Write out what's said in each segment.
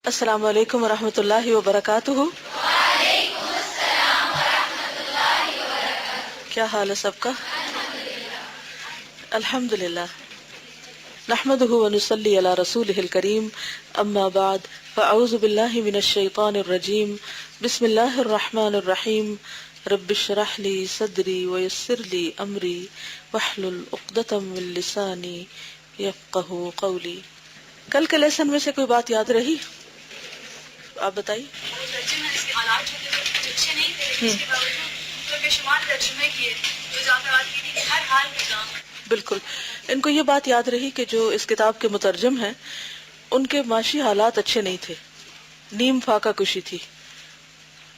السلام علیکم ورحمۃ اللہ وبرکاتہ. کیا حال ہے سب کا؟ الحمد للہ. نحمده ونصلی علی رسولہ الکریم. اما بعد فاعوذ باللہ من الشیطان الرجیم. بسم اللہ الرحمن الرحیم. رب اشرح لی صدری ویسر لی امری واحلل عقدۃ من لسانی یفقہوا قولی. کل کے لیسن میں سے کوئی بات یاد رہی؟ آپ بتائیے. بالکل ان کو یہ بات یاد رہی کہ جو اس کتاب کے مترجم ہیں ان کے معاشی حالات اچھے نہیں تھے. نیم فاقہ کشی تھی،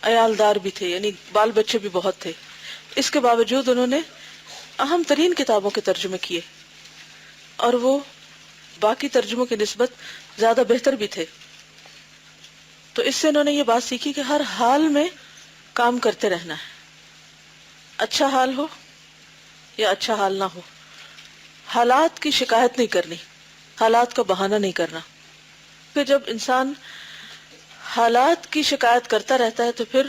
عیالدار بھی تھے، یعنی بال بچے بھی بہت تھے. اس کے باوجود انہوں نے اہم ترین کتابوں کے ترجمے کیے اور وہ باقی ترجموں کی نسبت زیادہ بہتر بھی تھے. تو اس سے انہوں نے یہ بات سیکھی کہ ہر حال میں کام کرتے رہنا ہے، اچھا حال ہو یا اچھا حال نہ ہو. حالات کی شکایت نہیں کرنی، حالات کا بہانہ نہیں کرنا. پھر جب انسان حالات کی شکایت کرتا رہتا ہے تو پھر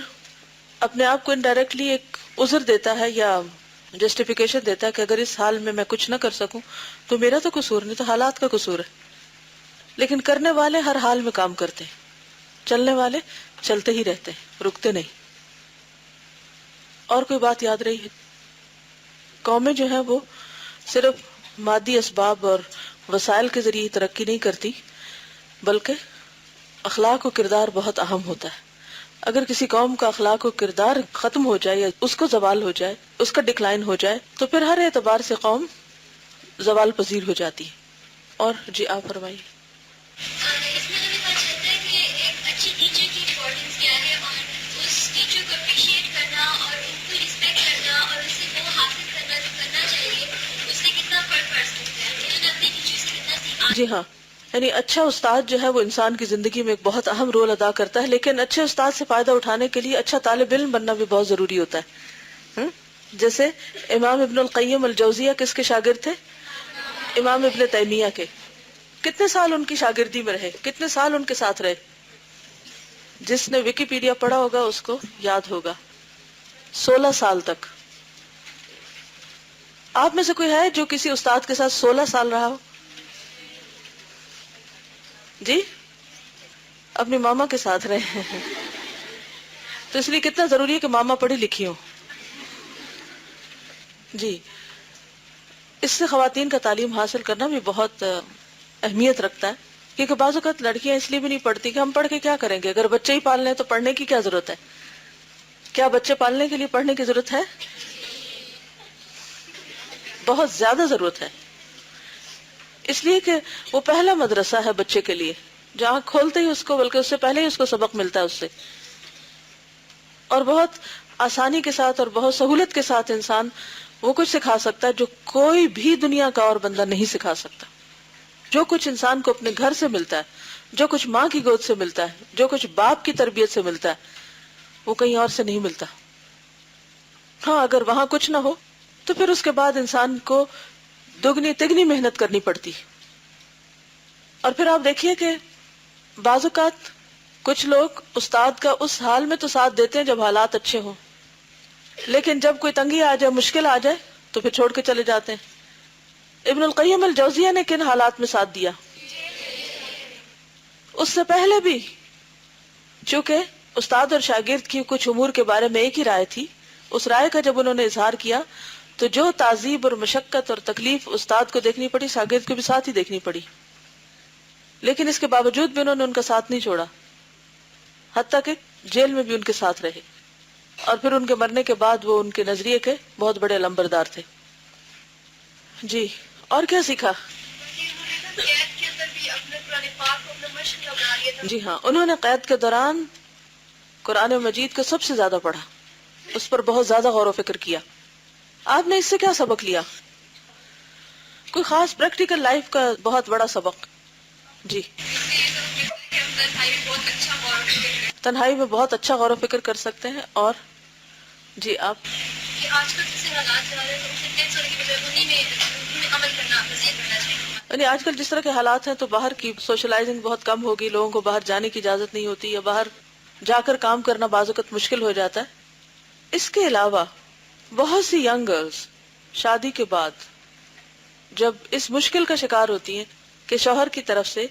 اپنے آپ کو انڈائریکٹلی ایک عذر دیتا ہے یا جسٹیفیکیشن دیتا ہے کہ اگر اس حال میں کچھ نہ کر سکوں تو میرا تو قصور نہیں، تو حالات کا قصور ہے. لیکن کرنے والے ہر حال میں کام کرتے ہیں، چلنے والے چلتے ہی رہتے ہیں، رکتے نہیں. اور کوئی بات یاد رہی ہے؟ قومیں جو ہیں وہ صرف مادی اسباب اور وسائل کے ذریعے ترقی نہیں کرتی، بلکہ اخلاق و کردار بہت اہم ہوتا ہے. اگر کسی قوم کا اخلاق و کردار ختم ہو جائے یا اس کو زوال ہو جائے، اس کا ڈکلائن ہو جائے، تو پھر ہر اعتبار سے قوم زوال پذیر ہو جاتی ہے. اور جی آپ فرمائیے. اس میں ہمیں پتہ چلتا ہے کہ ایک اچھی ٹیچر کی امپورٹنس کیا ہے، اور اس ٹیچر کو اپریشیٹ کرنا اور ان کو رسپیکٹ کرنا اور اسے وہ حاصل کرنا چاہیے، اس سے کتنا فرق پڑ سکتا ہے. انہوں نے اپنے ٹیچر سے کتنا سیکھا. جی ہاں، یعنی اچھا استاد جو ہے وہ انسان کی زندگی میں ایک بہت اہم رول ادا کرتا ہے، لیکن اچھے استاد سے فائدہ اٹھانے کے لیے اچھا طالب علم بننا بھی بہت ضروری ہوتا ہے. جیسے امام ابن القیم الجوزیہ کس کے شاگرد تھے؟ امام ابن تیمیہ کے. کتنے سال ان کی شاگردی میں رہے، کتنے سال ان کے ساتھ رہے. جس نے ویکیپیڈیا پڑھا ہوگا اس کو یاد ہوگا 16 سال تک. آپ میں سے کوئی ہے جو کسی استاد کے ساتھ 16 سال رہا ہو؟ جی اپنی ماما کے ساتھ رہے ہیں. تو اس لیے کتنا ضروری ہے کہ ماما پڑھی لکھی ہو. جی اس سے خواتین کا تعلیم حاصل کرنا بھی بہت اہمیت رکھتا ہے، کیونکہ بعض اوقات لڑکیاں اس لیے بھی نہیں پڑھتی کہ ہم پڑھ کے کیا کریں گے، اگر بچے ہی پال لیں تو پڑھنے کی کیا ضرورت ہے. کیا بچے پالنے کے لیے پڑھنے کی ضرورت ہے؟ بہت زیادہ ضرورت ہے. اس لیے کہ وہ پہلا مدرسہ ہے بچے کے لیے، جہاں کھولتے ہی اس کو، بلکہ اس سے پہلے ہی اس کو سبق ملتا ہے اس سے. اور بہت آسانی کے ساتھ اور بہت سہولت کے ساتھ انسان وہ کچھ سکھا سکتا ہے جو کوئی بھی دنیا کا اور بندہ نہیں سکھا سکتا. جو کچھ انسان کو اپنے گھر سے ملتا ہے، جو کچھ ماں کی گود سے ملتا ہے، جو کچھ باپ کی تربیت سے ملتا ہے، وہ کہیں اور سے نہیں ملتا. ہاں اگر وہاں کچھ نہ ہو تو پھر اس کے بعد انسان کو دگنی تگنی محنت کرنی پڑتی. اور پھر آپ دیکھیے کہ بعض اوقات کچھ لوگ استاد کا اس حال میں تو ساتھ دیتے ہیں جب حالات اچھے ہوں، لیکن جب کوئی تنگی آ جائے، مشکل آ جائے تو پھر چھوڑ کے چلے جاتے ہیں. ابن القیم الجوزیہ نے کن حالات میں ساتھ دیا؟ اس سے پہلے بھی، چونکہ استاد اور شاگرد کی کچھ امور کے بارے میں ایک ہی رائے تھی، اس رائے کا جب انہوں نے اظہار کیا تو جو تعذیب اور مشقت اور تکلیف استاد کو دیکھنی پڑی، شاگرد کو بھی ساتھ ہی دیکھنی پڑی. لیکن اس کے باوجود بھی انہوں نے ان کا ساتھ نہیں چھوڑا، حتیٰ کہ جیل میں بھی ان کے ساتھ رہے. اور پھر ان کے مرنے کے بعد وہ ان کے نظریے کے بہت بڑے علمبردار تھے. جی اور کیا سیکھا؟ جی ہاں، انہوں نے قید کے دوران قرآن مجید کو سب سے زیادہ پڑھا، اس پر بہت زیادہ غور و فکر کیا. آپ نے اس سے کیا سبق لیا؟ کوئی خاص پریکٹیکل لائف کا بہت بڑا سبق؟ جی تنہائی میں بہت اچھا غور و فکر کر سکتے ہیں. اور جی آپ آج کل جیسے حالات چل رہے ہیں تو ٹینس اور انہیں میں عمل کرنا، وزیر کرنا چاہیے. یعنی آج کل جس طرح کے حالات ہیں تو باہر کی سوشلائزنگ بہت کم ہوگی، لوگوں کو باہر جانے کی اجازت نہیں ہوتی، یا باہر جا کر کام کرنا بعض اوقات مشکل ہو جاتا ہے۔ اس کے علاوہ بہت سی ینگ گرلز شادی کے بعد جب اس مشکل کا شکار ہوتی ہیں کہ شوہر کی طرف سے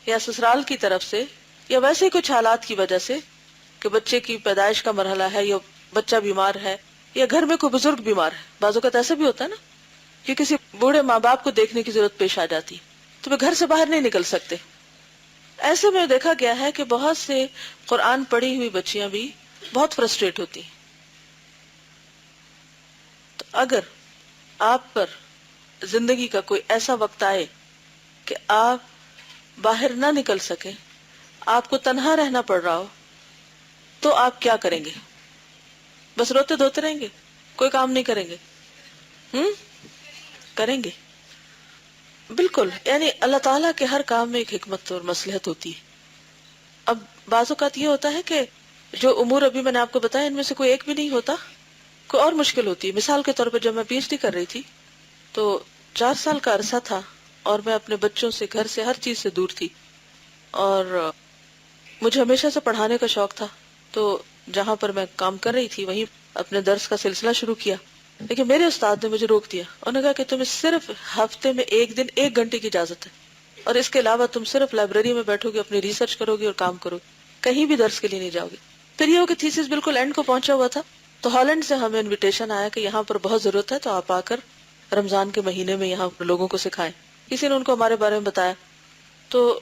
یا سسرال کی طرف سے یا ویسے کچھ حالات کی وجہ سے کہ بچے کی پیدائش کا مرحلہ ہے یا بچہ بیمار ہے یا گھر میں کوئی بزرگ بیمار ہے، بعض اوقات ایسا بھی ہوتا ہے نا کہ کسی بوڑھے ماں باپ کو دیکھنے کی ضرورت پیش آ جاتی، تو وہ گھر سے باہر نہیں نکل سکتے۔ ایسے میں دیکھا گیا ہے کہ بہت سے قرآن پڑھی ہوئی بچیاں بھی بہت فرسٹریٹ ہوتی ہیں۔ تو اگر آپ پر زندگی کا کوئی ایسا وقت آئے کہ آپ باہر نہ نکل سکیں، آپ کو تنہا رہنا پڑ رہا ہو، تو آپ کیا کریں گے؟ بس روتے دھوتے رہیں گے، کوئی کام نہیں کریں گے؟ کریں گے، بالکل۔ یعنی اللہ تعالیٰ کے ہر کام میں ایک حکمت اور مصلحت ہوتی ہے۔ اب بعض اوقات یہ ہوتا ہے کہ جو امور ابھی میں نے آپ کو بتایا ان میں سے کوئی ایک بھی نہیں ہوتا، کوئی اور مشکل ہوتی ہے۔ مثال کے طور پر جب میں پی ایچ ڈی کر رہی تھی تو 4 سال کا عرصہ تھا اور میں اپنے بچوں سے، گھر سے، ہر چیز سے دور تھی، اور مجھے ہمیشہ سے پڑھانے کا شوق تھا، تو جہاں پر میں کام کر رہی تھی وہیں اپنے درس کا سلسلہ شروع کیا، لیکن میرے استاد نے مجھے روک دیا۔ انہوں نے کہا کہ تمہیں صرف ہفتے میں ایک دن 1 گھنٹے کی اجازت ہے، اور اس کے علاوہ تم صرف لائبریری میں بیٹھو گے، اپنی ریسرچ کرو گی اور کام کرو گے، کہیں بھی درس کے لیے نہیں جاؤ گے۔ پھر یہ ہو کہ تھیسس بالکل اینڈ کو پہنچا ہوا تھا، تو ہالینڈ سے ہمیں انویٹیشن آیا کہ یہاں پر بہت ضرورت ہے، تو آپ آ کر رمضان کے مہینے میں یہاں لوگوں کو سکھائیں۔ کسی نے ان کو ہمارے بارے میں بتایا، تو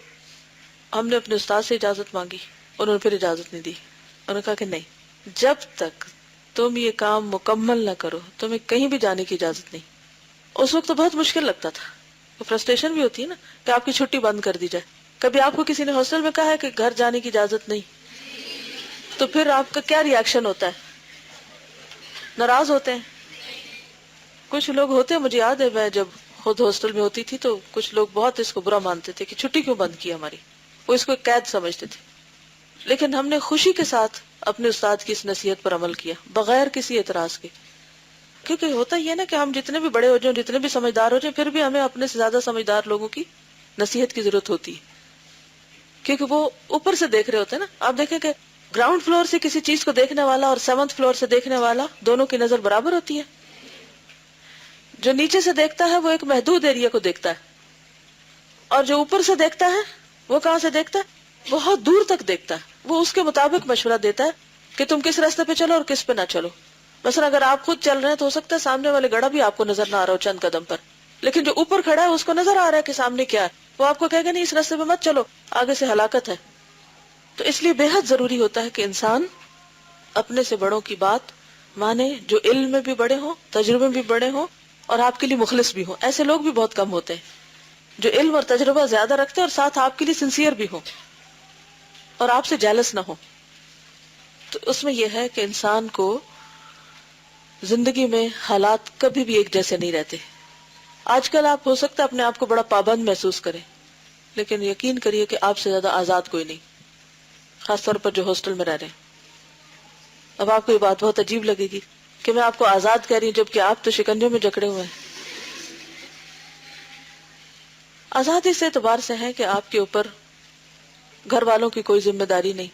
ہم نے اپنے استاد سے اجازت مانگی، انہوں نے پھر اجازت نہیں دی۔ انہوں نے کہا کہ نہیں، جب تک تم یہ کام مکمل نہ کرو تمہیں کہیں بھی جانے کی اجازت نہیں۔ اس وقت تو بہت مشکل لگتا تھا، فرسٹریشن بھی ہوتی ہے نا کہ آپ کی چھٹی بند کر دی جائے۔ کبھی آپ کو کسی نے ہاسٹل میں کہا ہے کہ گھر جانے کی اجازت نہیں، تو پھر آپ کا کیا ری ایکشن ہوتا ہے؟ ناراض ہوتے ہیں؟ کچھ لوگ ہوتے ہیں، مجھے یاد ہے میں جب خود ہاسٹل میں ہوتی تھی تو کچھ لوگ بہت اس کو برا مانتے تھے کہ چھٹی کیوں بند کی ہماری، وہ اس کو ایک قید سمجھتے تھے۔ لیکن ہم نے خوشی کے ساتھ اپنے استاد کی اس نصیحت پر عمل کیا بغیر کسی اعتراض کے، کیونکہ ہوتا یہ نا کہ ہم جتنے بھی بڑے ہو جائیں، جتنے بھی سمجھدار ہو جائیں، پھر بھی ہمیں اپنے سے زیادہ سمجھدار لوگوں کی نصیحت کی ضرورت ہوتی ہے، کیونکہ وہ اوپر سے دیکھ رہے ہوتے ہیں نا۔ آپ دیکھیں کہ گراؤنڈ فلور سے کسی چیز کو دیکھنے والا اور 7th فلور سے دیکھنے والا، دونوں کی نظر برابر ہوتی ہے۔ جو نیچے سے دیکھتا ہے وہ ایک محدود ایریا کو دیکھتا ہے، اور جو اوپر سے دیکھتا ہے وہ کہاں سے دیکھتا ہے؟ بہت دور تک دیکھتا ہے۔ وہ اس کے مطابق مشورہ دیتا ہے کہ تم کس راستے پہ چلو اور کس پہ نہ چلو۔ مثلا اگر آپ خود چل رہے ہیں تو ہو سکتا ہے سامنے والے گڑھا بھی آپ کو نظر نہ آ رہا ہو چند قدم پر، لیکن جو اوپر کھڑا ہے اس کو نظر آ رہا ہے کہ سامنے کیا ہے، وہ آپ کو کہے گا نہیں اس راستے پہ مت چلو، آگے سے ہلاکت ہے۔ تو اس لیے بے حد ضروری ہوتا ہے کہ انسان اپنے سے بڑوں کی بات مانے، جو علم میں بھی بڑے ہوں، تجربے میں بھی بڑے ہوں، اور آپ کے لیے مخلص بھی ہوں۔ ایسے لوگ بھی بہت کم ہوتے ہیں جو علم اور تجربہ زیادہ رکھتے ہیں اور ساتھ آپ کے لیے سنسیئر بھی ہوں اور آپ سے جیلس نہ ہو۔ تو اس میں یہ ہے کہ انسان کو زندگی میں حالات کبھی بھی ایک جیسے نہیں رہتے۔ آج کل آپ ہو سکتا ہے اپنے آپ کو بڑا پابند محسوس کریں، لیکن یقین کریے کہ آپ سے زیادہ آزاد کوئی نہیں، خاص طور پر جو ہاسٹل میں رہ رہے ہیں۔ اب آپ کو یہ بات بہت عجیب لگے گی کہ میں آپ کو آزاد کہہ رہی ہوں جبکہ آپ تو شکنجوں میں جکڑے ہوئے ہیں۔ آزاد اس اعتبار سے ہے کہ آپ کے اوپر گھر والوں کی کوئی ذمہ داری نہیں،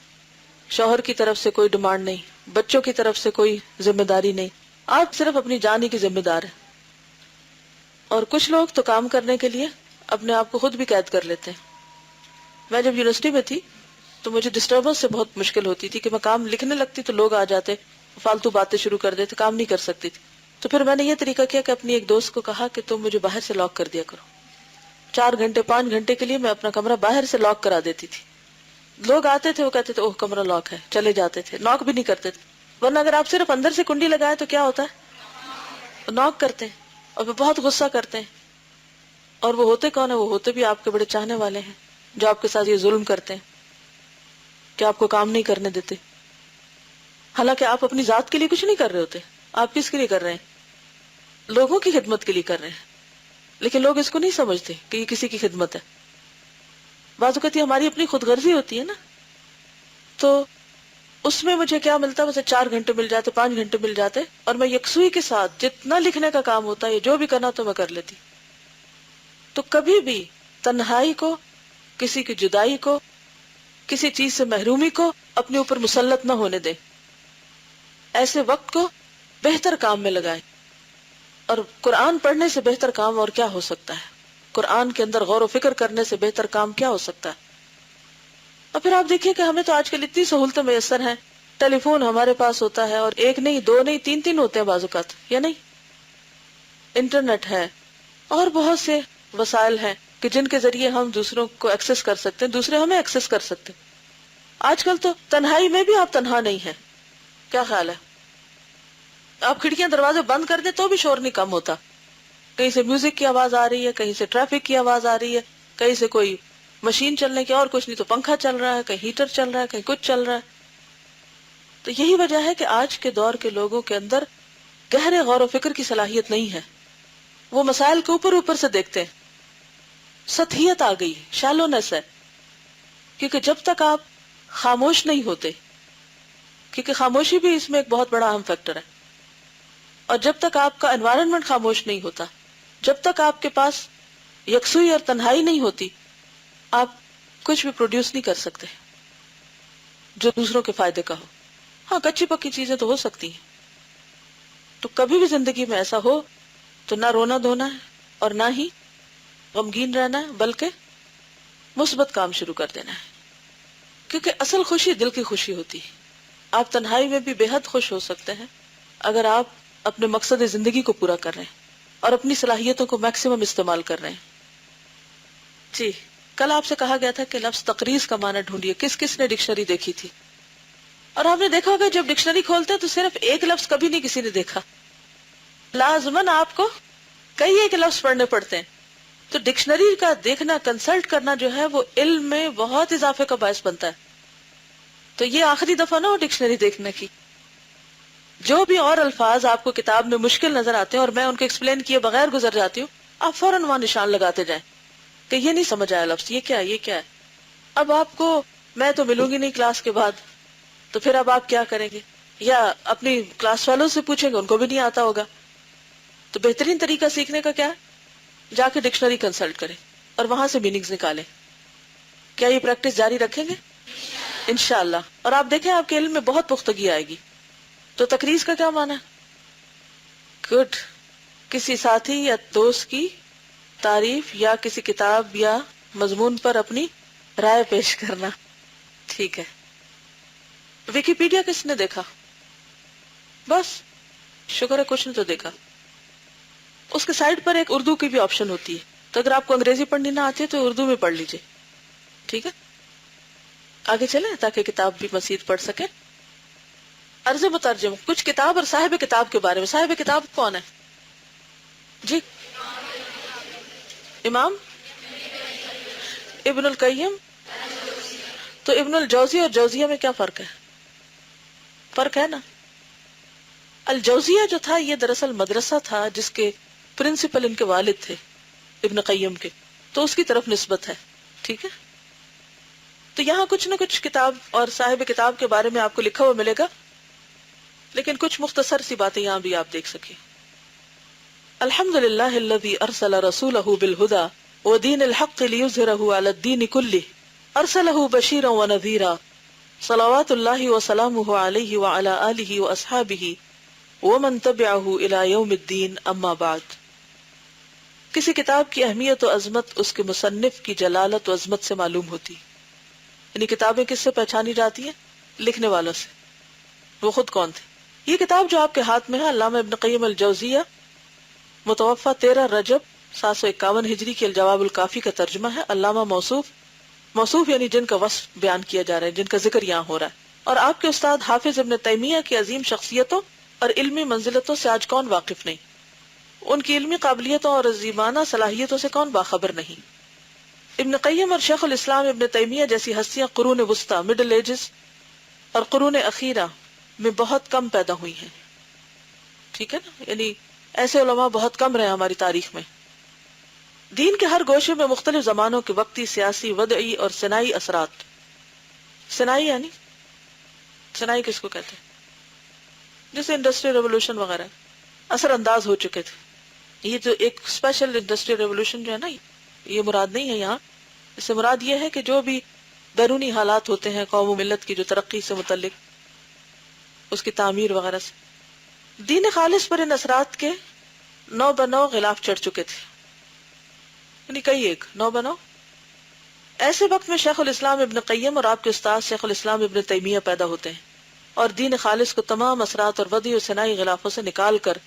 شوہر کی طرف سے کوئی ڈیمانڈ نہیں، بچوں کی طرف سے کوئی ذمہ داری نہیں، آپ صرف اپنی جان ہی کی ذمہ دار ہیں۔ اور کچھ لوگ تو کام کرنے کے لیے اپنے آپ کو خود بھی قید کر لیتے ہیں۔ میں جب یونیورسٹی میں تھی تو مجھے ڈسٹربنس سے بہت مشکل ہوتی تھی کہ میں کام لکھنے لگتی تو لوگ آ جاتے، فالتو باتیں شروع کر دیتے، کام نہیں کر سکتی تھی۔ تو پھر میں نے یہ طریقہ کیا کہ اپنی ایک دوست کو کہا کہ تم مجھے باہر سے لاک کر دیا کرو، 4 گھنٹے 5 گھنٹے کے لیے میں اپنا کمرہ باہر سے لاک کرا دیتی تھی۔ لوگ آتے تھے، وہ کہتے تھے اوہ کمرہ لاک ہے، چلے جاتے تھے، ناک بھی نہیں کرتے تھے۔ ورنہ اگر آپ صرف اندر سے کنڈی لگائے تو کیا ہوتا ہے؟ ناک کرتے ہیں اور وہ بہت غصہ کرتے ہیں۔ اور وہ ہوتے کون ہیں؟ وہ ہوتے بھی آپ کے بڑے چاہنے والے ہیں جو آپ کے ساتھ یہ ظلم کرتے ہیں کہ آپ کو کام نہیں کرنے دیتے، حالانکہ آپ اپنی ذات کے لیے کچھ نہیں کر رہے ہوتے۔ آپ کس کے لیے کر رہے ہیں؟ لوگوں کی خدمت کے لیے کر رہے ہیں، لیکن لوگ اس کو نہیں سمجھتے کہ یہ کسی کی خدمت ہے۔ بعض اوقات یہ ہماری اپنی خود غرضی ہوتی ہے نا، تو اس میں مجھے کیا ملتا ہے؟ مجھے 4 گھنٹے مل جاتے، 5 گھنٹے مل جاتے، اور میں یکسوئی کے ساتھ جتنا لکھنے کا کام ہوتا ہے، جو بھی کرنا تو میں کر لیتی۔ تو کبھی بھی تنہائی کو، کسی کی جدائی کو، کسی چیز سے محرومی کو اپنے اوپر مسلط نہ ہونے دیں. ایسے وقت کو بہتر کام میں لگائیں. اور قرآن پڑھنے سے بہتر کام اور کیا ہو سکتا ہے؟ قرآن کے اندر غور و فکر کرنے سے بہتر کام کیا ہو سکتا ہے؟ اور پھر آپ دیکھیے کہ ہمیں تو آج کل اتنی سہولتیں میسر ہیں. ٹیلی فون ہمارے پاس ہوتا ہے، اور ایک نہیں، دو نہیں، تین تین ہوتے ہیں بعض اوقات، یا نہیں؟ انٹرنیٹ ہے اور بہت سے وسائل ہیں کہ جن کے ذریعے ہم دوسروں کو ایکسس کر سکتے ہیں، دوسرے ہمیں ایکسس کر سکتے ہیں. آج کل تو تنہائی میں بھی آپ تنہا نہیں ہیں. کیا خیال ہے؟ آپ کھڑکیاں دروازے بند کر دیں تو بھی شور نہیں کم ہوتا. کہیں سے میوزک کی آواز آ رہی ہے، کہیں سے ٹریفک کی آواز آ رہی ہے، کہیں سے کوئی مشین چلنے کی، اور کچھ نہیں تو پنکھا چل رہا ہے، کہیں ہیٹر چل رہا ہے، کہیں کچھ چل رہا ہے. تو یہی وجہ ہے کہ آج کے دور کے لوگوں کے اندر گہرے غور و فکر کی صلاحیت نہیں ہے. وہ مسائل کو اوپر اوپر سے دیکھتے ہیں. سطحیت آ گئی، شالونیس ہے. کیونکہ جب تک آپ خاموش نہیں ہوتے، کیونکہ خاموشی بھی اس میں ایک بہت بڑا اہم فیکٹر ہے، اور جب تک آپ کا انوائرنمنٹ خاموش نہیں ہوتا، جب تک آپ کے پاس یکسوئی اور تنہائی نہیں ہوتی، آپ کچھ بھی پروڈیوس نہیں کر سکتے جو دوسروں کے فائدے کا ہو. ہاں، کچی پکی چیزیں تو ہو سکتی ہیں. تو کبھی بھی زندگی میں ایسا ہو تو نہ رونا دھونا ہے اور نہ ہی غمگین رہنا ہے، بلکہ مثبت کام شروع کر دینا ہے. کیونکہ اصل خوشی دل کی خوشی ہوتی ہے. آپ تنہائی میں بھی بے حد خوش ہو سکتے ہیں اگر آپ اپنے مقصد زندگی کو پورا کر رہے ہیں اور اپنی صلاحیتوں کو میکسیمم استعمال کر رہے ہیں. جی، کل آپ سے کہا گیا تھا کہ لفظ تقریض کا معنی ڈھونڈیے. کس کس نے ڈکشنری دیکھی تھی؟ اور آپ نے دیکھا ہوگا جب ڈکشنری کھولتے ہیں تو صرف ایک لفظ کبھی نہیں کسی نے دیکھا، لازماً آپ کو کئی ایک لفظ پڑھنے پڑتے ہیں. تو ڈکشنری کا دیکھنا، کنسلٹ کرنا جو ہے وہ علم میں بہت اضافے کا باعث بنتا ہے. تو یہ آخری دفعہ نہ ہو ڈکشنری دیکھنے کی. جو بھی اور الفاظ آپ کو کتاب میں مشکل نظر آتے ہیں اور میں ان کو ایکسپلین کیے بغیر گزر جاتی ہوں، آپ فوراً وہاں نشان لگاتے جائیں کہ یہ نہیں سمجھ آیا لفظ، یہ کیا ہے. اب آپ کو میں تو ملوں گی نہیں کلاس کے بعد، تو پھر اب آپ کیا کریں گے؟ یا اپنی کلاس والوں سے پوچھیں گے، ان کو بھی نہیں آتا ہوگا. تو بہترین طریقہ سیکھنے کا کیا ہے؟ جا کے ڈکشنری کنسلٹ کریں اور وہاں سے میننگز نکالیں. کیا یہ پریکٹس جاری رکھیں گے؟ انشاءاللہ. اور آپ دیکھیں آپ کے علم میں بہت پختگی آئے گی. تو تقریض کا کیا معنی ہے؟ گڈ. کسی ساتھی یا دوست کی تعریف یا کسی کتاب یا مضمون پر اپنی رائے پیش کرنا. ٹھیک ہے. ویکیپیڈیا کس نے دیکھا؟ بس شکر ہے کچھ نے تو دیکھا. اس کے سائڈ پر ایک اردو کی بھی آپشن ہوتی ہے، تو اگر آپ کو انگریزی پڑھنی نہ آتی ہے تو اردو میں پڑھ لیجئے. ٹھیک ہے، آگے چلیں تاکہ کتاب بھی مزید پڑھ سکے. عرض مترجم کچھ کتاب اور صاحب کتاب کے بارے میں. صاحب کتاب کون ہے؟ جی، امام ابن القیم. تو ابن الجوزی اور جوزیہ میں کیا فرق ہے؟ فرق ہے نا. الجوزیہ جو تھا یہ دراصل مدرسہ تھا جس کے پرنسپل ان کے والد تھے ابن قیم کے، تو اس کی طرف نسبت ہے. ٹھیک ہے. تو یہاں کچھ نہ کچھ کتاب اور صاحب کتاب کے بارے میں آپ کو لکھا ہوا ملے گا، لیکن کچھ مختصر سی باتیں یہاں بھی آپ دیکھ سکیں. الحمدللہ الذی ارسل رسولہ بالہدی ودین الحق لیظہرہ علی الدین کلہ ارسلہ بشیرا ونذیرا صلوات اللہ وسلامہ علیہ وعلی آلہ واصحابہ ومن تبعہ الی یوم الدین. اما بعد. کسی کتاب کی اہمیت و عظمت اس کے مصنف کی جلالت و عظمت سے معلوم ہوتی. یعنی کتابیں کس سے پہچانی جاتی ہیں؟ لکھنے والوں سے. وہ خود کون تھے؟ یہ کتاب جو آپ کے ہاتھ میں ہے علامہ ابن قیم الجوزیہ متوفہ 13 رجب 751 ہجری کے الجواب الکافی کا ترجمہ ہے. علامہ موصوف یعنی جن کا وصف بیان کیا جا رہا ہے، جن کا ذکر یہاں ہو رہا ہے. اور آپ کے استاد حافظ ابن تیمیہ کی عظیم شخصیتوں اور علمی منزلتوں سے آج کون واقف نہیں؟ ان کی علمی قابلیتوں اور عظیمانہ صلاحیتوں سے کون باخبر نہیں؟ ابن قیم اور شیخ الاسلام ابن تیمیہ جیسی ہستیاں قرون وسطی، مڈل ایجز اور قرون اخیرہ میں بہت کم پیدا ہوئی ہیں. ٹھیک ہے نا، یعنی ایسے علماء بہت کم رہے ہماری تاریخ میں. دین کے ہر گوشے میں مختلف زمانوں کے وقتی، سیاسی، وضعی اور صناعی اثرات. صناعی یعنی صناعی کس کو کہتے ہیں؟ جیسے انڈسٹریل ریولوشن وغیرہ اثر انداز ہو چکے تھے. یہ جو ایک اسپیشل انڈسٹریل ریولوشن جو ہے نا، یہ مراد نہیں ہے یہاں. اس سے مراد یہ ہے کہ جو بھی بیرونی حالات ہوتے ہیں قوم و ملت کی جو ترقی سے متعلق، اس کی تعمیر وغیرہ سے، دین خالص پر ان اثرات کے 9 بہ 9 غلاف چڑھ چکے تھے، یعنی کئی ایک 9 بہ 9. ایسے وقت میں شیخ الاسلام ابن قیم اور آپ کے استاد شیخ الاسلام ابن تیمیہ پیدا ہوتے ہیں اور دین خالص کو تمام اثرات اور ودی و صناعی غلافوں سے نکال کر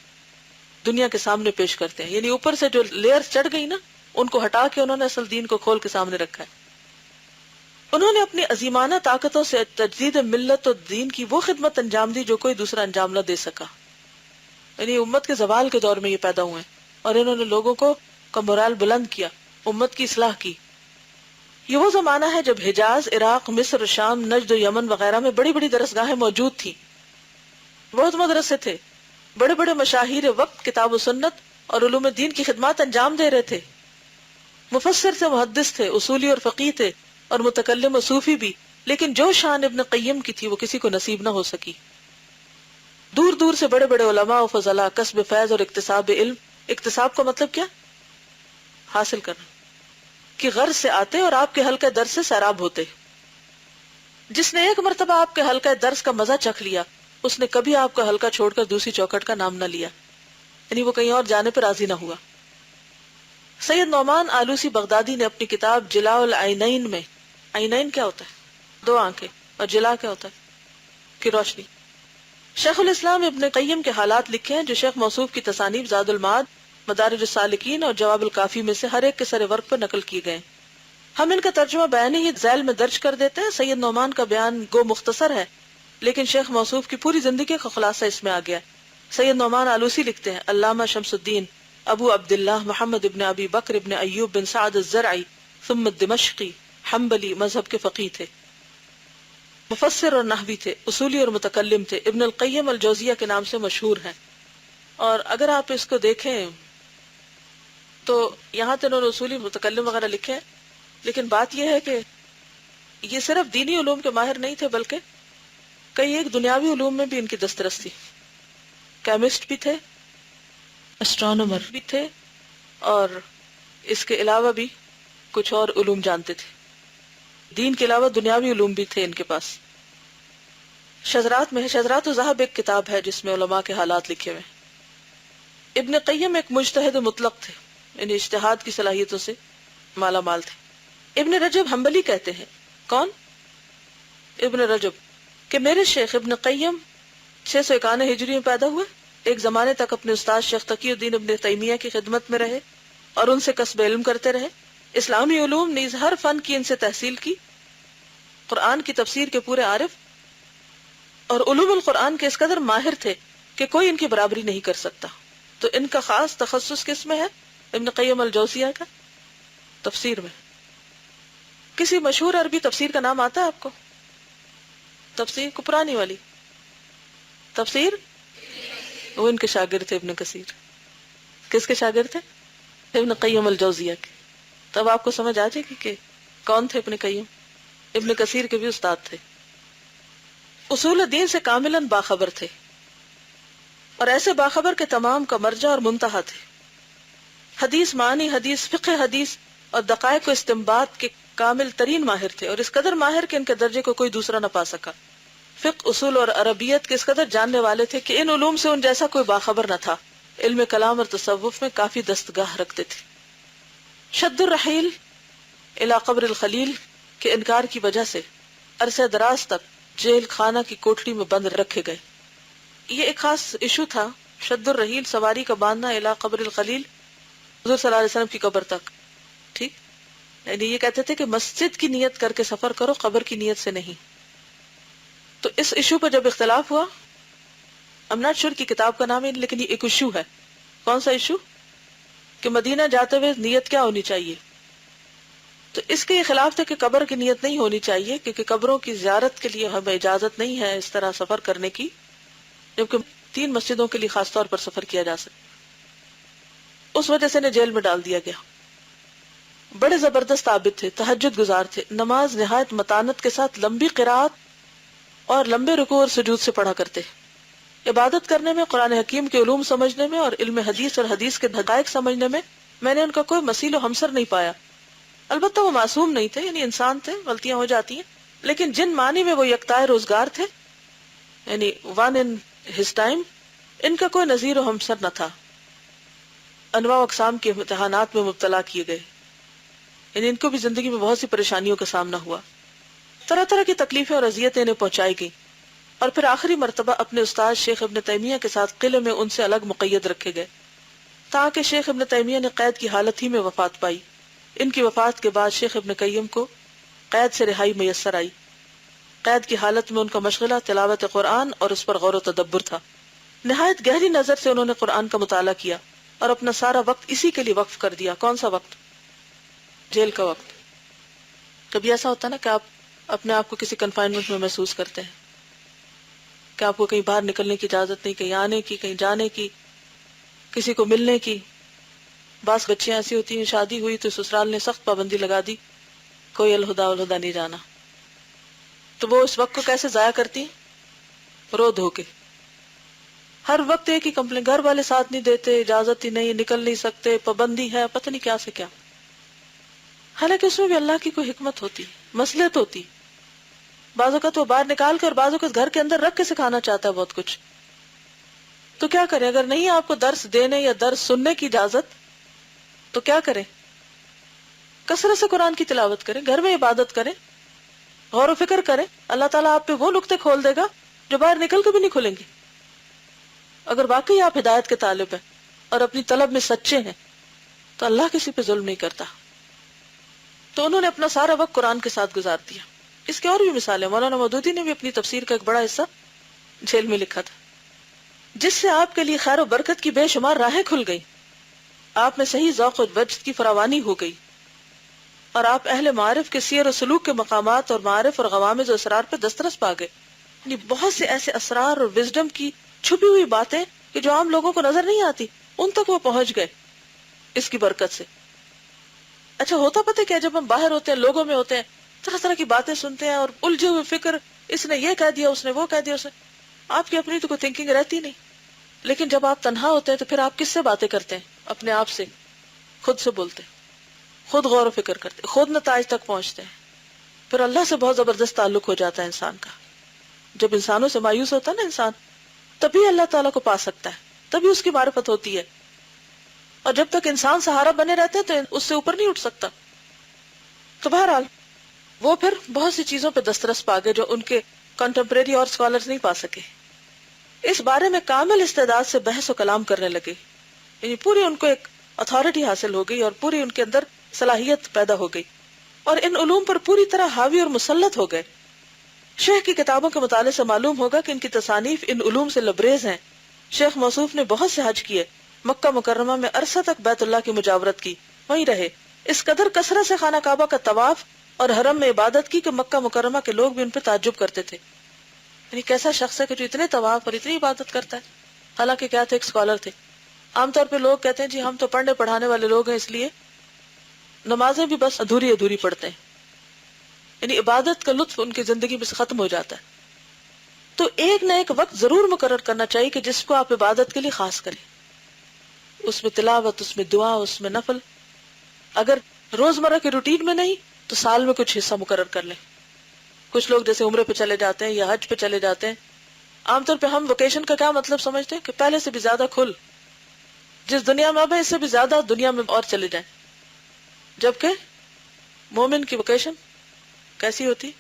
دنیا کے سامنے پیش کرتے ہیں. یعنی اوپر سے جو لیئر چڑھ گئی نا، ان کو ہٹا کے انہوں نے اصل دین کو کھول کے سامنے رکھا ہے. انہوں نے اپنی عظیمانہ طاقتوں سے تجدید ملت و دین کی وہ خدمت انجام دی جو کوئی دوسرا انجام نہ دے سکا. یعنی امت کے زوال کے دور میں یہ پیدا ہوئے اور انہوں نے لوگوں کا مورال بلند کیا، امت کی اصلاح کی. یہ وہ زمانہ ہے جب حجاز، عراق، مصر، شام، نجد و یمن وغیرہ میں بڑی بڑی درسگاہیں موجود تھیں، بہت مدرسے تھے، بڑے بڑے مشاہیر وقت کتاب و سنت اور علوم دین کی خدمات انجام دے رہے تھے. مفسر تھے، محدث تھے، اصولی اور فقیہ تھے اور متکلم و صوفی بھی، لیکن جو شان ابن قیم کی تھی وہ کسی کو نصیب نہ ہو سکی. دور دور سے بڑے بڑے علماء و فضلاء کسب فیض اور اکتساب علم، اکتساب کا مطلب کیا؟ حاصل کرنا، کی غرض سے آتے اور آپ کے حلقہ درس سے سیراب ہوتے. جس نے ایک مرتبہ آپ کے حلقہ درس کا مزہ چکھ لیا، اس نے کبھی آپ کا حلقہ چھوڑ کر دوسری چوکھٹ کا نام نہ لیا، یعنی وہ کہیں اور جانے پر راضی نہ ہوا. سید نعمان آلوسی بغدادی نے اپنی کتاب جلاء العینین میں، عینین کیا ہوتا ہے؟ 2 آنکھیں، اور جلا کیا ہوتا ہے؟ کہ روشنی. شیخ الاسلام ابن قیم کے حالات لکھے ہیں جو شیخ موصوف کی تصانیف زاد المعاد، مدارج السالکین اور جواب الکافی میں سے ہر ایک کے سر ورق پر نقل کیے گئے. ہم ان کا ترجمہ بیان ہی ذیل میں درج کر دیتے ہیں. سید نعمان کا بیان گو مختصر ہے، لیکن شیخ موصوف کی پوری زندگی کا خلاصہ اس میں آ گیا. سید نعمان آلوسی لکھتے ہیں، علامہ شمس الدین ابو عبداللہ محمد ابن ابی بکر ابن ایوب بن سعد الزرعی ثم الدمشقی حنبلی مذہب کے فقیہ تھے، مفسر اور نحوی تھے، اصولی اور متکلم تھے. ابن القیم الجوزیہ کے نام سے مشہور ہیں. اور اگر آپ اس کو دیکھیں تو یہاں تو انہوں نے اصولی متکلم وغیرہ لکھے ہیں، لیکن بات یہ ہے کہ یہ صرف دینی علوم کے ماہر نہیں تھے، بلکہ کئی ایک دنیاوی علوم میں بھی ان کی دسترس تھی. کیمسٹ بھی تھے، اسٹرانومر بھی تھے، اور اس کے علاوہ بھی کچھ اور علوم جانتے تھے. دین کے علاوہ دنیاوی علوم بھی تھے ان کے پاس. شذرات میں شذرات و ذہب ایک کتاب ہے جس میں علماء کے حالات لکھے ہوئے. ابن قیم ایک مجتہد مطلق تھے، یعنی اجتہاد کی صلاحیتوں سے مالا مال تھے. ابن رجب حنبلی کہتے ہیں، کون؟ ابن رجب، کہ میرے شیخ ابن قیم 651 ہجری میں پیدا ہوئے. ایک زمانے تک اپنے استاد شیخ تقی الدین ابن تیمیہ کی خدمت میں رہے اور ان سے کسب علم کرتے رہے. اسلامی علوم نیز ہر فن کی ان سے تحصیل کی. قرآن کی تفسیر کے پورے عارف اور علوم القرآن کے اس قدر ماہر تھے کہ کوئی ان کی برابری نہیں کر سکتا. تو ان کا خاص تخصص کس میں ہے؟ ابن قیم الجوزیہ کا تفسیر میں. کسی مشہور عربی تفسیر کا نام آتا ہے آپ کو؟ تفسیر قرآنی والی تفسیر، وہ ان کے شاگرد تھے ابن کثیر. کس کے شاگرد تھے؟ ابن قیم الجوزیہ کے. تب آپ کو سمجھ آ جائے گی کہ کون تھے ابن قیم. ابن کثیر کے بھی استاد تھے. اصول دین سے کاملاً باخبر تھے اور ایسے باخبر کے تمام کا مرجع اور منتہا تھے. حدیث معنی، حدیث فقہ حدیث اور دقائق و استنباط کے کامل ترین ماہر تھے، اور اس قدر ماہر کہ ان کے درجے کو کوئی دوسرا نہ پا سکا. فقہ، اصول اور عربیت کے اس قدر جاننے والے تھے کہ ان علوم سے ان جیسا کوئی باخبر نہ تھا. علم کلام اور تصوف میں کافی دستگاہ رکھتے تھے. شد الرحیل الی قبر الخلیل کے انکار کی وجہ سے عرصہ دراز تک جیل خانہ کی کوٹڑی میں بند رکھے گئے. یہ ایک خاص ایشو تھا، شد الرحیل، سواری کا باندھنا، الی قبر الخلیل، حضور صلی اللہ علیہ وسلم کی قبر تک. ٹھیک، یعنی یہ کہتے تھے کہ مسجد کی نیت کر کے سفر کرو، قبر کی نیت سے نہیں. تو اس ایشو پر جب اختلاف ہوا، I'm not sure کی کتاب کا نام ہے، لیکن یہ ایک ایشو ہے. کون سا ایشو؟ کہ مدینہ جاتے ہوئے نیت کیا ہونی چاہیے. تو اس کے یہ خلاف تھے کہ قبر کی نیت نہیں ہونی چاہیے، کیونکہ قبروں کی زیارت کے لیے ہمیں اجازت نہیں ہے اس طرح سفر کرنے کی، جبکہ 3 مسجدوں کے لیے خاص طور پر سفر کیا جا سکتا. اس وجہ سے انہیں جیل میں ڈال دیا گیا. بڑے زبردست عابد تھے، تہجد گزار تھے، نماز نہایت متانت کے ساتھ لمبی قرات اور لمبے رکوع اور سجود سے پڑھا کرتے. عبادت کرنے میں، قرآن حکیم کے علوم سمجھنے میں اور علم حدیث اور حدیث کے حقائق سمجھنے میں نے ان کا کوئی مثیل و ہمسر نہیں پایا. البتہ وہ معصوم نہیں تھے، یعنی انسان تھے، غلطیاں ہو جاتی ہیں، لیکن جن معنی میں وہ یکتائے روزگار تھے، یعنی ون ان ہز ٹائم، ان کا کوئی نظیر و ہمسر نہ تھا. انواع و اقسام کے امتحانات میں مبتلا کیے گئے، یعنی ان کو بھی زندگی میں بہت سی پریشانیوں کا سامنا ہوا، طرح طرح کی تکلیفیں اور اذیتیں انہیں پہنچائی گئیں، اور پھر آخری مرتبہ اپنے استاد شیخ ابن تیمیہ کے ساتھ قلعے میں ان سے الگ مقید رکھے گئے، تاکہ شیخ ابن تیمیہ نے قید کی حالت ہی میں وفات پائی. ان کی وفات کے بعد شیخ ابن قیم کو قید سے رہائی میسر آئی. قید کی حالت میں ان کا مشغلہ تلاوت قرآن اور اس پر غور و تدبر تھا. نہایت گہری نظر سے انہوں نے قرآن کا مطالعہ کیا اور اپنا سارا وقت اسی کے لیے وقف کر دیا. کون سا وقت؟ جیل کا وقت. کبھی ایسا ہوتا ہے نا کہ آپ اپنے آپ کو کسی کنفائنمنٹ میں محسوس کرتے ہیں کہ آپ کو کہیں باہر نکلنے کی اجازت نہیں، کہیں آنے کی، کہیں جانے کی، کسی کو ملنے کی. بعض بچیاں ایسی ہوتی ہیں، شادی ہوئی تو سسرال نے سخت پابندی لگا دی، کوئی الہدا نہیں جانا. تو وہ اس وقت کو کیسے ضائع کرتی ہیں؟ رو دھو کے. ہر وقت ایک ہی کمپلین، گھر والے ساتھ نہیں دیتے، اجازت ہی نہیں، نکل نہیں سکتے، پابندی ہے، پتہ نہیں کیا سے کیا. حالانکہ اس میں بھی اللہ کی کوئی حکمت ہوتی، مصلحت ہوتی. بعض اوقات وہ باہر نکال کر، بعض اوقات گھر کے اندر رکھ کے سکھانا چاہتا ہے بہت کچھ. تو کیا کریں؟ اگر نہیں آپ کو درس دینے یا درس سننے کی اجازت تو کیا کریں؟ کثرت سے قرآن کی تلاوت کریں، گھر میں عبادت کریں، غور و فکر کریں. اللہ تعالیٰ آپ پہ وہ نقطے کھول دے گا جو باہر نکل کے بھی نہیں کھلیں گے. اگر واقعی آپ ہدایت کے طالب ہیں اور اپنی طلب میں سچے ہیں تو اللہ کسی پہ ظلم نہیں کرتا. تو انہوں نے اپنا سارا وقت قرآن کے ساتھ گزار دیا. اس کے اور بھی مثالیں. مولانا مودودی نے بھی اپنی تفسیر کا ایک بڑا حصہ جیل میں لکھا تھا، جس سے آپ کے لیے خیر و برکت کی بے شمار راہیں کھل گئی. آپ میں صحیح ذوق و وجد کی فراوانی ہو گئی، اور آپ اہل معارف کے سیر و سلوک کے مقامات اور معارف اور غوامض و اسرار پہ دسترس پا گئے. یعنی بہت سے ایسے اسرار اور وزڈم کی چھپی ہوئی باتیں کہ جو عام لوگوں کو نظر نہیں آتی، ان تک وہ پہنچ گئے اس کی برکت سے. اچھا ہوتا پتہ کیا، جب ہم باہر ہوتے ہیں، لوگوں میں ہوتے ہیں، طرح طرح کی باتیں سنتے ہیں اور الجھے ہوئے فکر، اس نے یہ کہہ دیا، اس نے وہ کہہ دیا، آپ کی اپنی تو کوئی تھنکنگ رہتی نہیں. لیکن جب آپ تنہا ہوتے ہیں تو پھر آپ کس سے باتیں کرتے ہیں؟ اپنے آپ سے، خود سے بولتے ہیں، خود غور و فکر کرتے، خود نتائج تک پہنچتے ہیں. پھر اللہ سے بہت زبردست تعلق ہو جاتا ہے انسان کا. جب انسانوں سے مایوس ہوتا ہے نا انسان، تبھی اللہ تعالیٰ کو پا سکتا ہے، تبھی اس کی معرفت ہوتی ہے. اور جب تک انسان سہارا بنے رہتے ہیں تو اس سے اوپر نہیں اٹھ سکتا. تو بہرحال وہ پھر بہت سی چیزوں پہ دسترس پا گئے جو ان کے کنٹمپریری اور اسکالرز نہیں پا سکے. اس بارے میں کامل استعداد سے بحث و کلام کرنے لگے، یعنی پوری ان کو ایک اتھارٹی حاصل ہو گئی اور پوری ان کے اندر صلاحیت پیدا ہو گئی، اور ان علوم پر پوری طرح حاوی اور مسلط ہو گئے. شیخ کی کتابوں کے مطالعے سے معلوم ہوگا کہ ان کی تصانیف ان علوم سے لبریز ہیں. شیخ موصوف نے بہت سے حج کیے، مکہ مکرمہ میں عرصہ تک بیت اللہ کی مجاورت کی، وہیں رہے. اس قدر کثرت سے خانہ کعبہ کا طواف اور حرم میں عبادت کی کہ مکہ مکرمہ کے لوگ بھی ان پہ تعجب کرتے تھے. یعنی کیسا شخص ہے کہ جو اتنے طواف اور اتنی عبادت کرتا ہے. حالانکہ کیا تھے؟ ایک اسکالر تھے. عام طور پہ لوگ کہتے ہیں جی ہم تو پڑھنے پڑھانے والے لوگ ہیں، اس لیے نمازیں بھی بس ادھوری ادھوری پڑھتے ہیں. یعنی عبادت کا لطف ان کی زندگی میں سے ختم ہو جاتا ہے. تو ایک نہ ایک وقت ضرور مقرر کرنا چاہیے کہ جس کو آپ عبادت کے لیے خاص کریں، اس میں تلاوت، اس میں دعا، اس میں نفل. اگر روزمرہ کے روٹین میں نہیں تو سال میں کچھ حصہ مقرر کر لیں. کچھ لوگ جیسے عمرے پہ چلے جاتے ہیں یا حج پہ چلے جاتے ہیں، عام طور پہ ہم ویکیشن کا کیا مطلب سمجھتے ہیں کہ پہلے سے بھی زیادہ کھل، جس دنیا میں اب ہے اس سے بھی زیادہ دنیا میں اور چلے جائیں. جبکہ مومن کی ویکیشن کیسی ہوتی؟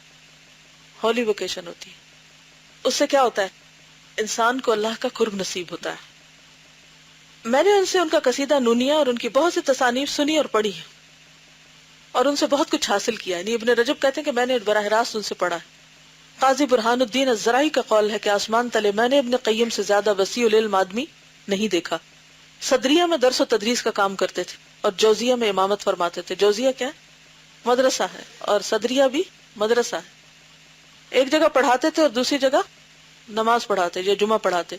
ہولی ویکیشن ہوتی ہے. اس سے کیا ہوتا ہے؟ انسان کو اللہ کا قرب نصیب ہوتا ہے. میں نے ان سے ان کا قصیدہ نونیہ اور ان کی بہت سی تصانیف سنی اور پڑھی ہے، اور ان سے بہت کچھ حاصل کیا. یعنی ابن رجب کہتے ہیں کہ میں نے براہ راست ان سے پڑھا ہے. قاضی برہان الدین الزرائی کا قول ہے کہ آسمان تلے میں نے ابن قیم سے زیادہ وسیع العلم آدمی نہیں دیکھا. صدریہ میں درس و تدریس کا کام کرتے تھے اور جوزیہ میں امامت فرماتے تھے. جوزیہ کیا ہے؟ مدرسہ ہے، اور صدریہ بھی مدرسہ ہے. ایک جگہ پڑھاتے تھے اور دوسری جگہ نماز پڑھاتے یا جمعہ پڑھاتے.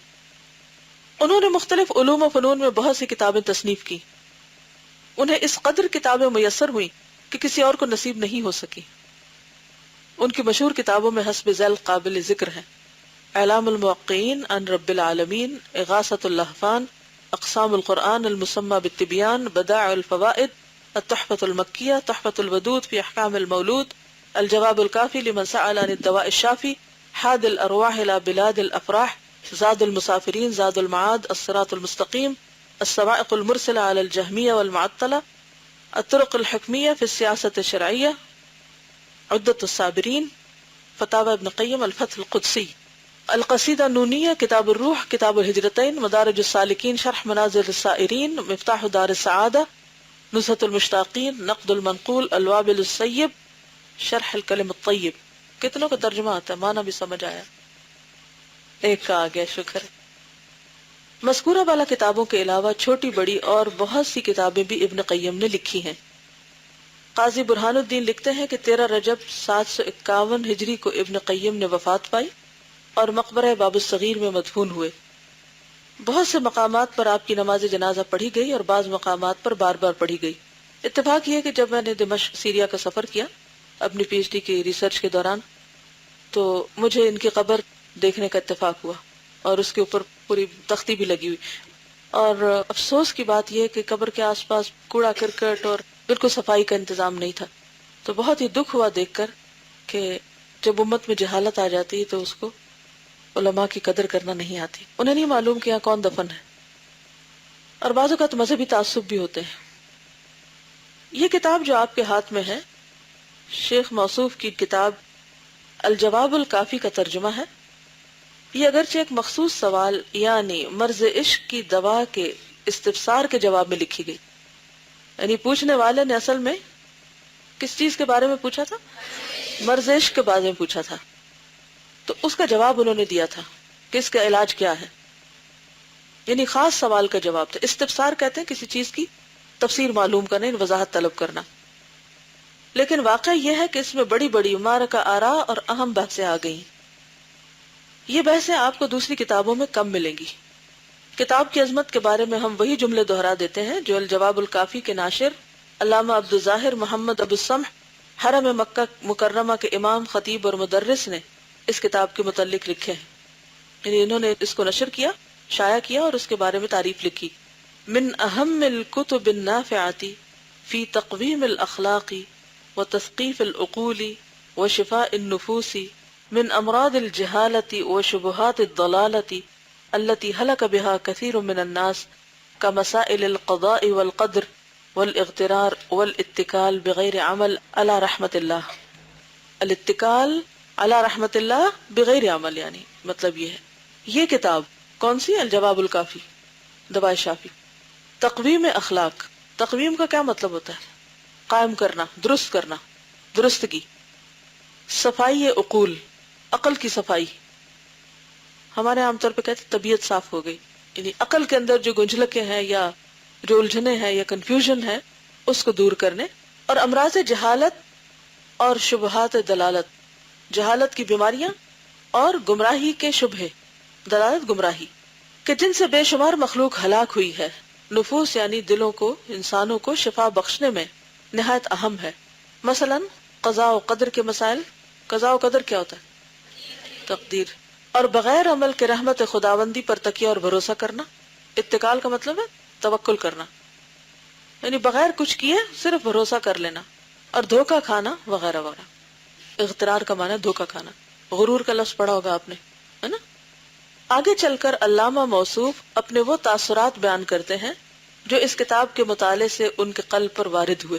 انہوں نے مختلف علوم و فنون میں بہت سی کتابیں تصنیف کی. انہیں اس قدر کتابیں میسر ہوئی کہ کسی اور کو نصیب نہیں ہو سکی. ان کی مشہور کتابوں میں حسب ذیل قابل ذکر ہیں: اعلام الموقعین عن رب العالمین، اغاثۃ اللہفان، اقسام القرآن المسمى بالتبیان، بدائع الفوائد، التحفۃ المکیہ، تحفۃ الودود فی احکام المولود، الجواب الکافی لمن سأل عن الدواء الشافی، حاد الارواح الى بلاد الافراح، زاد المسافرین، زاد المعاد، الصراط المستقیم، الصواعق المرسلہ علی الجہمیہ والمعطلہ، الطرق الحکمیہ فی السیاست الشرعیہ، عدۃ الصابرین، فتاوی ابن قیم، الفتح القدسی، القصیدہ نونیہ، کتاب الروح، کتاب الہجرتین، مدارج السالکین، شرح منازل السائرین، مفتاح دار السعادہ، نزہۃ المشتاقین، نقد المنقول، الوابل السیب، شرح الکلم الطیب۔ کتنوں کا ترجمہ آتا ہے؟ معنی بھی سمجھ آیا؟ ایک کا آ گیا، شکر ہے۔ مذکورہ والا کتابوں کے علاوہ چھوٹی بڑی اور بہت سی کتابیں بھی ابن قیم نے لکھی ہیں۔ قاضی برہان الدین لکھتے ہیں کہ 13 رجب 751 ہجری کو ابن قیم نے وفات پائی اور مقبرہ باب الصغیر میں مدفون ہوئے۔ بہت سے مقامات پر آپ کی نماز جنازہ پڑھی گئی اور بعض مقامات پر بار بار پڑھی گئی۔ اتفاق یہ کہ جب میں نے دمشق سیریا کا سفر کیا اپنی پی ایچ ڈی کی ریسرچ کے دوران، تو مجھے ان کی قبر دیکھنے کا اتفاق ہوا اور اس کے اوپر پوری تختی بھی لگی ہوئی، اور افسوس کی بات یہ کہ قبر کے آس پاس کوڑا کرکٹ اور بالکل صفائی کا انتظام نہیں تھا۔ تو بہت ہی دکھ ہوا دیکھ کر کہ جب امت میں جہالت آ جاتی ہے تو اس کو علماء کی قدر کرنا نہیں آتی، انہیں نہیں معلوم کہ یہاں کون دفن ہے، اور بعض اوقات مذہبی تعصب بھی ہوتے ہیں۔ یہ کتاب جو آپ کے ہاتھ میں ہے شیخ موصوف کی کتاب الجواب الکافی کا ترجمہ ہے۔ یہ اگرچہ ایک مخصوص سوال یعنی مرض عشق کی دوا کے استفسار کے جواب میں لکھی گئی، یعنی پوچھنے والے نے اصل میں کس چیز کے بارے میں پوچھا تھا؟ مرض عشق کے بارے میں پوچھا تھا، تو اس کا جواب انہوں نے دیا تھا کہ اس کا علاج کیا ہے، یعنی خاص سوال کا جواب تھا۔ استفسار کہتے ہیں کسی چیز کی تفسیر معلوم کرنا، وضاحت طلب کرنا، لیکن واقعہ یہ ہے کہ اس میں بڑی بڑی مارکہ آراء اور اہم بحثیں آ گئیں۔ یہ بحثیں آپ کو دوسری کتابوں میں کم ملیں گی۔ کتاب کی عظمت کے بارے میں ہم وہی جملے دہرا دیتے ہیں جو الجواب الکافی کے ناشر علامہ عبد الظاہر محمد ابو السمح حرم مکہ مکرمہ کے امام، خطیب اور مدرس نے اس کتاب کے متعلق لکھے ہیں، یعنی انہوں نے اس کو نشر کیا، شائع کیا اور اس کے بارے میں تعریف لکھی۔ من اہم الکتب النافعۃ فی تقویم الاخلاق وتثقیف العقول وشفاء النفوس من امراض الجہالۃ وشبہات الضلالۃ التي هلك بها كثير من الناس كمسائل القضاء والقدر والاغترار والاتكال بغير عمل على رحمت اللہ۔ الاتکال علی رحمت اللہ بغیر عمل، یعنی مطلب یہ ہے یہ کتاب کون سی؟ الجواب الکافی، دواء شافی۔ تقویم اخلاق، تقویم کا کیا مطلب ہوتا ہے؟ قائم کرنا، درست کرنا، درستگی۔ صفائی عقول، عقل کی صفائی، ہمارے عام طور پہ کہتے ہیں طبیعت صاف ہو گئی، یعنی عقل کے اندر جو گنجلکیں ہیں یا جو الجھنیں ہیں یا کنفیوژن ہے اس کو دور کرنے، اور امراض جہالت اور شبہات دلالت، جہالت کی بیماریاں اور گمراہی کے شبہے، دلالت گمراہی، کہ جن سے بے شمار مخلوق ہلاک ہوئی ہے۔ نفوس یعنی دلوں کو، انسانوں کو شفا بخشنے میں نہایت اہم ہے۔ مثلا قضاء و قدر کے مسائل۔ قضاء و قدر کیا ہوتا ہے؟ تقدیر، اور بغیر عمل کے رحمت خداوندی پر تکیہ اور بھروسہ کرنا۔ اتکال کا مطلب ہے توکل کرنا، یعنی بغیر کچھ کیے صرف بھروسہ کر لینا، اور دھوکہ کھانا وغیرہ وغیرہ۔ اغترار کا معنی ہے دھوکہ کھانا، غرور کا لفظ پڑھا ہوگا آپ نے، ہے نا؟ آگے چل کر علامہ موصوف اپنے وہ تاثرات بیان کرتے ہیں جو اس کتاب کے مطالعے سے ان کے قلب پر وارد ہوئے۔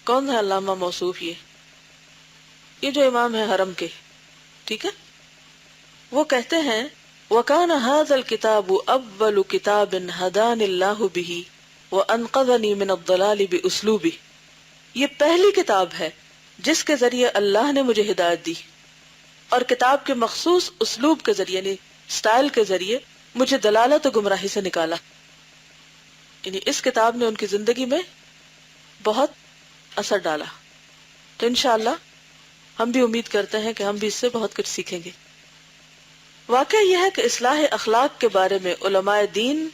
کون ہے علامہ موصوف؟ یہ جو امام ہے حرم کے، ٹھیک ہے؟ وہ کہتے ہیں وَكَانَ هَذَا الْكِتَابُ أَوَّلُ كِتَابٍ هَدَانِ اللَّهُ بِهِ وَأَنْقَذَنِي مِنَ الضَّلَالِ بِأُسْلُوبِهِ، یہ پہلی کتاب ہے جس کے ذریعے اللہ نے مجھے ہدایت دی، اور کتاب کے مخصوص اسلوب کے ذریعے، یعنی سٹائل کے ذریعے مجھے دلالت و گمراہی سے نکالا۔ یعنی اس کتاب نے ان کی زندگی میں بہت اثر ڈالا۔ تو انشاءاللہ ہم بھی امید کرتے ہیں کہ ہم بھی اس سے بہت کچھ سیکھیں گے۔ واقعہ یہ ہے کہ اصلاح اخلاق کے بارے میں علماء دین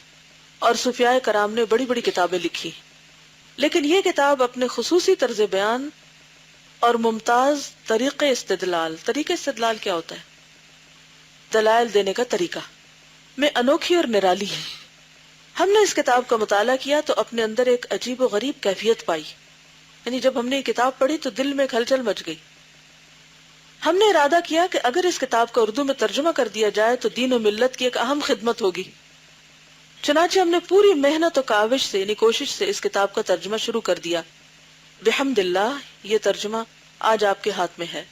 اور صوفیاء کرام نے بڑی بڑی کتابیں لکھی، لیکن یہ کتاب اپنے خصوصی طرز بیان اور ممتاز طریقہ استدلال کیا ہوتا ہے؟ دلائل دینے کا طریقہ میں انوکھی اور نرالی ہے۔ ہم نے اس کتاب کا مطالعہ کیا تو اپنے اندر ایک عجیب و غریب کیفیت پائی، یعنی جب ہم نے یہ کتاب پڑھی تو دل میں ایک ہلچل مچ گئی. ہم نے ارادہ کیا کہ اگر اس کتاب کا اردو میں ترجمہ کر دیا جائے تو دین و ملت کی ایک اہم خدمت ہوگی. چنانچہ ہم نے پوری محنت و کاوش سے یعنی کوشش سے اس کتاب کا ترجمہ شروع کر دیا. بحمد اللہ یہ ترجمہ آج آپ کے ہاتھ میں ہے.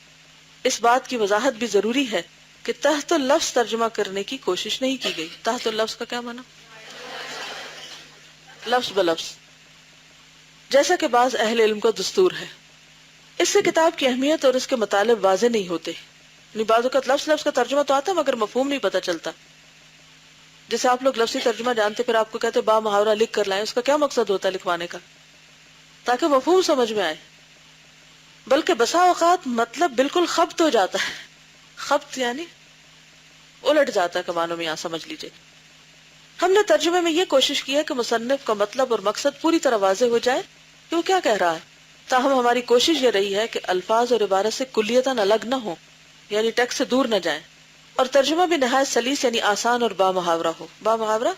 اس بات کی وضاحت بھی ضروری ہے کہ تحت اللفظ ترجمہ کرنے کی کوشش نہیں کی گئی. تحت اللفظ کا کیا معنی؟ لفظ بلفظ، جیسا کہ بعض اہل علم کا دستور ہے. اس سے کتاب کی اہمیت اور اس کے مطالب واضح نہیں ہوتے. یعنی بعض اوقات لفظ کا ترجمہ تو آتا مگر مفہوم نہیں پتہ چلتا. جیسے آپ لوگ لفظی ترجمہ جانتے پھر آپ کو کہتے با محاورہ لکھ کر لائیں، اس کا کیا مقصد ہوتا ہے لکھوانے کا؟ تاکہ مفہوم سمجھ میں آئے. بلکہ بسا اوقات مطلب بالکل خبط ہو جاتا ہے. خبط یعنی الٹ جاتا ہے کہ معنوں میں، یہاں سمجھ لیجئے. ہم نے ترجمے میں یہ کوشش کی ہے کہ مصنف کا مطلب اور مقصد پوری طرح واضح ہو جائے کہ وہ کیا کہہ رہا ہے. تاہم ہماری کوشش یہ رہی ہے کہ الفاظ اور عبارت سے کلیتاً الگ نہ ہوں، یعنی ٹیکسٹ سے دور نہ جائیں، اور ترجمہ بھی نہایت سلیس یعنی آسان اور با محاورہ ہو. با محاورہ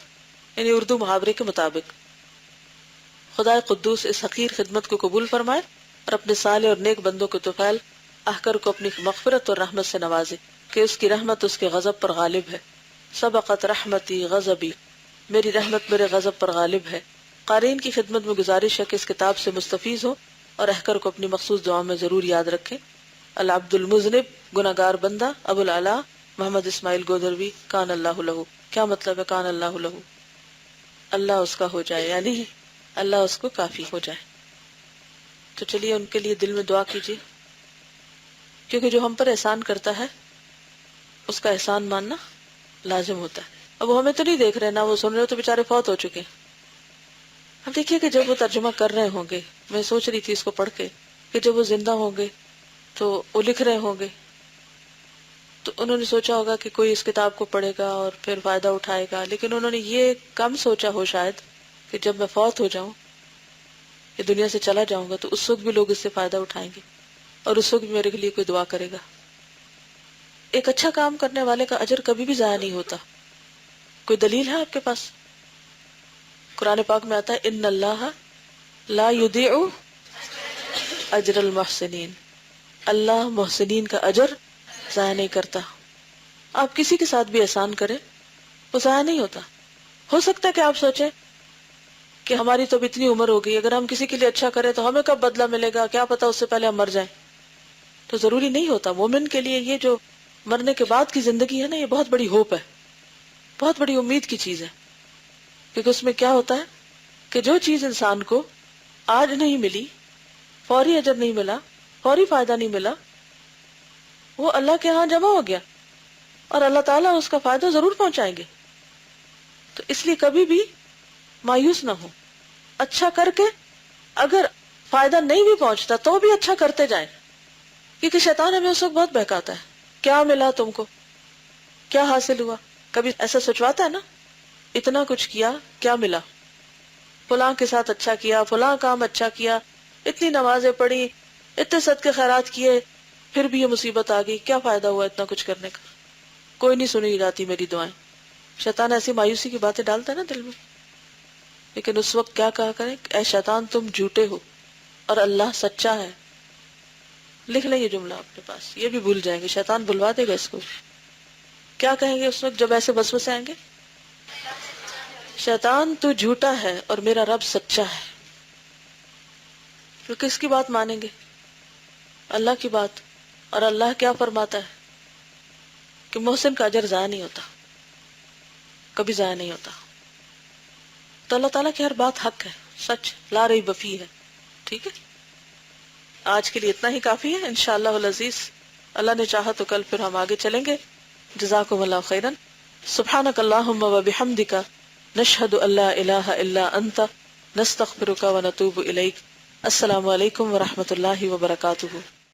یعنی اردو محاورے کے مطابق. خدا قدوس اس حقیر خدمت کو قبول فرمائے اور اپنے صالح اور نیک بندوں کے طفیل احکر کو اپنی مغفرت اور رحمت سے نوازے کہ اس کی رحمت اس کے غضب پر غالب ہے. سبقت رحمتی غضبی، میری رحمت میرے غضب پر غالب ہے. قارئین کی خدمت میں گزارش ہے کہ اس کتاب سے مستفیض ہو اور احکر کو اپنی مخصوص دعاؤں میں ضرور یاد رکھیں. العبد المذنب، گناہگار بندہ، ابو العلا محمد اسماعیل گودروی، کان اللہ لہو. کیا مطلب ہے کان اللہ لہو؟ اللہ اس کا ہو جائے، یعنی اللہ اس کو کافی ہو جائے. تو چلیے ان کے لیے دل میں دعا کیجیے، کیونکہ جو ہم پر احسان کرتا ہے اس کا احسان ماننا لازم ہوتا ہے. اب وہ ہمیں تو نہیں دیکھ رہے، نہ وہ سن رہے، تو بےچارے فوت ہو چکے. اب دیکھیے کہ جب وہ ترجمہ کر رہے ہوں گے، میں سوچ رہی تھی اس کو پڑھ کے کہ جب وہ زندہ ہوں گے تو وہ لکھ رہے ہوں گے تو انہوں نے سوچا ہوگا کہ کوئی اس کتاب کو پڑھے گا اور پھر فائدہ اٹھائے گا، لیکن انہوں نے یہ کم سوچا ہو شاید کہ جب میں فوت ہو جاؤں، کہ دنیا سے چلا جاؤں گا، تو اس وقت بھی لوگ اس سے فائدہ اٹھائیں گے اور اس وقت بھی میرے لیے کوئی دعا کرے گا. ایک اچھا کام کرنے والے کا اجر کبھی بھی ضائع نہیں ہوتا. کوئی دلیل ہے آپ کے پاس؟ قرآن پاک میں آتا ہے ان اللہ لا یضیع اجر المحسنین، اللہ محسنین کا اجر ضائع نہیں کرتا. آپ کسی کے ساتھ بھی احسان کریں وہ ضائع نہیں ہوتا. ہو سکتا ہے کہ آپ سوچیں کہ ہماری تو اب اتنی عمر ہو گئی، اگر ہم کسی کے لیے اچھا کریں تو ہمیں کب بدلہ ملے گا، کیا پتا اس سے پہلے ہم مر جائیں. تو ضروری نہیں ہوتا. مومن کے لیے یہ جو مرنے کے بعد کی زندگی ہے نا، یہ بہت بڑی ہوپ ہے، بہت بڑی امید کی چیز ہے. کیونکہ اس میں کیا ہوتا ہے کہ جو چیز انسان کو آج نہیں ملی، فوری اجر نہیں ملا، فوری فائدہ نہیں ملا، وہ اللہ کے ہاں جمع ہو گیا اور اللہ تعالیٰ اس کا فائدہ ضرور پہنچائیں گے. تو اس لیے کبھی بھی مایوس نہ ہو. اچھا کر کے اگر فائدہ نہیں بھی پہنچتا تو بھی اچھا کرتے جائیں، کیونکہ شیطان ہمیں اس وقت بہت بہکاتا ہے. کیا ملا تم کو، کیا حاصل ہوا؟ کبھی ایسا سوچواتا ہے نا، اتنا کچھ کیا کیا ملا، فلاں کے ساتھ اچھا کیا، فلاں کام اچھا کیا، اتنی نمازیں پڑھی، اتنے صدقے خیرات کیے، پھر بھی یہ مصیبت آ گئی، کیا فائدہ ہوا اتنا کچھ کرنے کا، کوئی نہیں سنی جاتی میری دعائیں. شیطان ایسی مایوسی کی باتیں ڈالتا ہے نا دل میں. لیکن اس وقت کیا کہا کریں، اے شیطان تم جھوٹے ہو اور اللہ سچا ہے. لکھ لیں یہ جملہ اپنے پاس، یہ بھی بھول جائیں گے، شیطان بھلوا دے گا اس کو. کیا کہیں گے اس وقت جب ایسے وسوسے آئیں گے؟ شیطان تو جھوٹا ہے اور میرا رب سچا ہے. تو کس کی بات مانیں گے؟ اللہ کی بات. اور اللہ کیا فرماتا ہے کہ محسن کا اجر ضائع نہیں ہوتا، کبھی ضائع نہیں ہوتا. تو اللہ تعالیٰ کی ہر بات حق ہے، سچ، لا ریب فیہ ہے. ٹھیک ہے، آج کے لیے اتنا ہی کافی ہے. انشاءاللہ العزیز اللہ نے چاہا تو کل پھر ہم آگے چلیں گے. جزاکم اللہ خیرا. سبحانک اللہم وبحمدک، نشہد ان لا الہ الا انت، نستغفرک ونتوب الیک. السلام علیکم ورحمۃ اللہ وبرکاتہ.